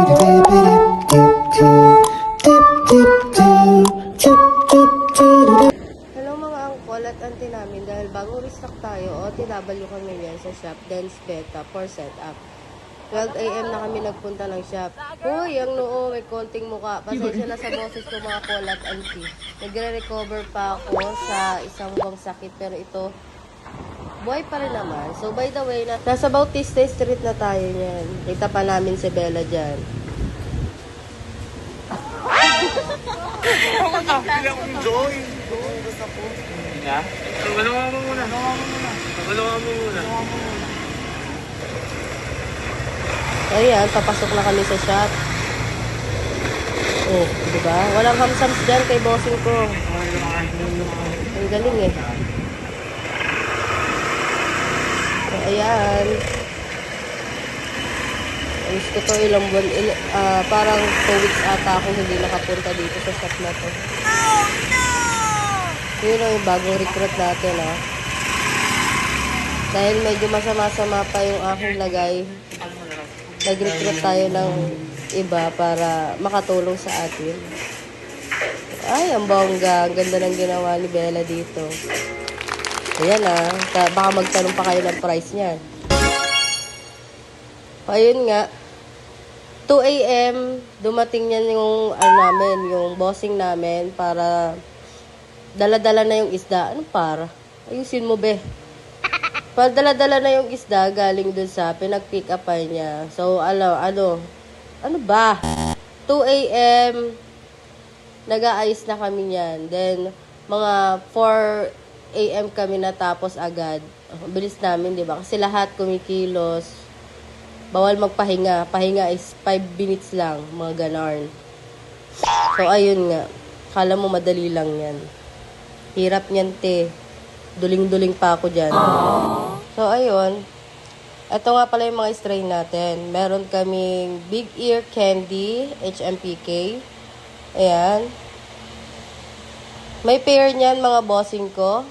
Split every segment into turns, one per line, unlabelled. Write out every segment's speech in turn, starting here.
Hello mga angkol at auntie namin, dahil bagong restock tayo, OTW kami yan sa shop, Dance Beta for setup. 12 AM na kami nagpunta ng shop. Uy, ang noo, may konting muka. Pasensya na sa boses ko mga call at auntie. Nagre-recover pa ako sa isang buwang sakit, pero ito, buhay pa rin naman. So by the way, nasa Bautista Street na tayo niyan. Kita pa namin si Bella dyan.
Hindi akong joy. Basta po. Nga? Magawa mo muna.
Ayan, papasok na kami sa shop. Oh, diba? Walang hamsams dyan kay bossing ko. Ang galing eh. So, ayan. Alis ko to ilang buwan. Parang 2 weeks ata ako hindi nakapunta dito sa shop na to. Oh no! Yun ang bagong recruit natin ah. Dahil medyo masama-sama pa yung aking lagay, nag-recruit tayo ng iba para makatulong sa atin. Ay, ang bongga. Ang ganda ng ginawa ni Bella dito. Ayan ah. Baka magtanong pa kayo ng price niyan. Ayun nga. 2 AM, dumating yan yung, yung bossing namin para dala-dala na yung isda. Ano para? Ayusin mo, be. Para dala-dala na yung isda galing dun sa pinag-pick up niya. So, ano ba? 2 AM, nag-aayos na kami niyan. Then, mga 4 AM kami natapos agad. Bilis namin, di ba? Kasi lahat kumikilos. Bawal magpahinga. Pahinga is 5 minutes lang, mga ganon. So, ayun nga. Kala mo madali lang yan. Hirap niyan, te. Duling-duling pa ako dyan. So, ayun. Ito nga pala yung mga strain natin. Meron kaming Big Ear Candy, HMPK. Ayan. May pair niyan, mga bossing ko.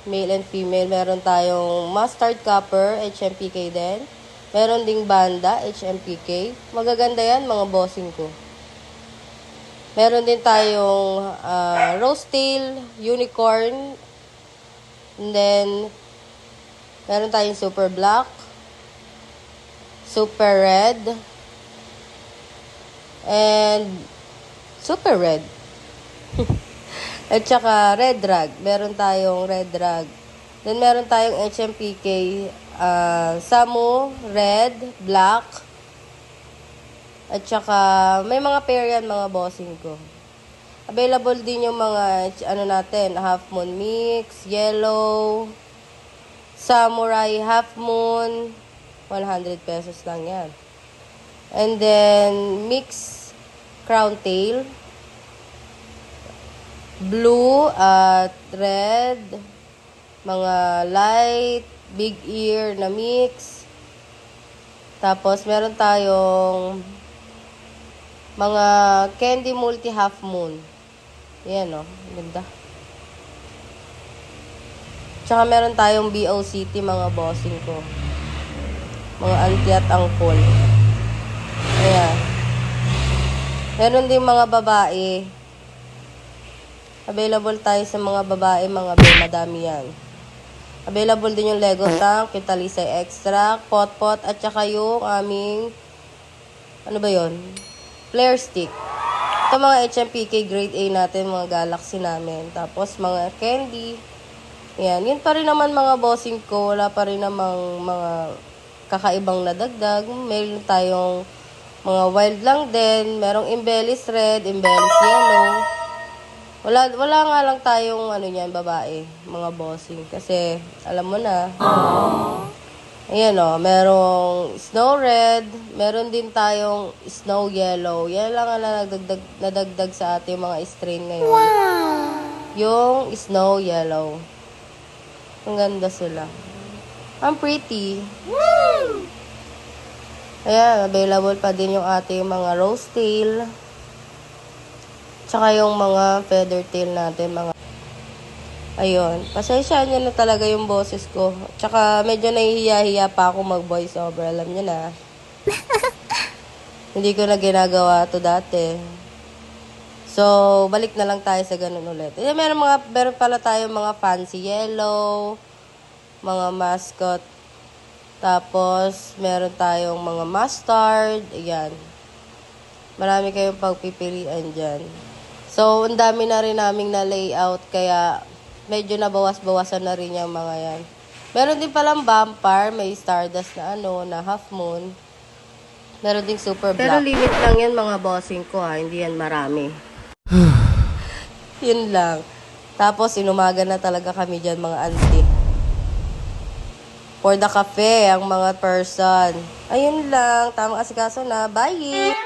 Male and female. Meron tayong Mustard Copper, HMPK din. Meron ding Banda, HMPK. Magaganda yan, mga bossing ko. Meron din tayong Rose Tail, Unicorn. And then, meron tayong Super Black, Super Red, and Super Red. At saka Red Drag. Meron tayong Red Drag. Then, meron tayong HMPK, Samu, Red, Black. At saka, may mga pair yan, mga bossing ko. Available din yung mga, natin, Half Moon Mix, Yellow, Samurai Half Moon, 100 pesos lang yan. And then, Mix Crown Tail, Blue at Red, mga light, Big Ear na mix. Tapos, meron tayong mga Candy Multi Half Moon. Yan, oh. Ganda. Tsaka meron tayong BOCT, mga bossing ko. Mga auntie at angkol. Ayan. Meron din mga babae. Available tayo sa mga babae, mga madami yan. Available din yung Lego Tank, yung Talisay Extra, Pot-Pot, at saka yung aming, Flare Stick. Ito mga HMPK Grade A natin, mga Galaxy namin. Tapos mga candy. Yan. Yun pa rin naman mga bossing ko. Wala pa rin namang mga kakaibang nadagdag. Meron tayong mga wild lang din. Merong embellish red, embellish yellow. Wala nga lang tayong babae, mga bossing. Kasi, alam mo na. Ayan o, merong snow red. Meron din tayong snow yellow. Yan lang ang nadagdag sa ating mga strain ngayon. Wow! Yung snow yellow. Ang ganda sila. Ang pretty. Woo! Ayan, available pa din yung ating mga rose tail. Tsaka yung mga feather tail natin, mga... Ayun. Pasensya nyo na talaga yung boses ko. Tsaka medyo nahihiya-hiya pa ako mag-voice over. Alam nyo na. Hindi ko na ginagawa to dati. So, balik na lang tayo sa ganun ulit. Meron pala tayo mga fancy yellow, mga mascot. Tapos, meron tayong mga mustard. Ayan. Marami kayong pagpipilian dyan. So, ang dami na rin naming na layout. Kaya, medyo nabawas-bawasan na rin yung mga yan. Meron din palang vampire. May stardust na na half moon. Meron ding super black. Pero limit lang yan mga bossing ko ha. Hindi yan marami. Yun lang. Tapos, inumaga na talaga kami dyan mga auntie. For the cafe, ang mga person. Ayun lang. Tamang asikaso na. Bye!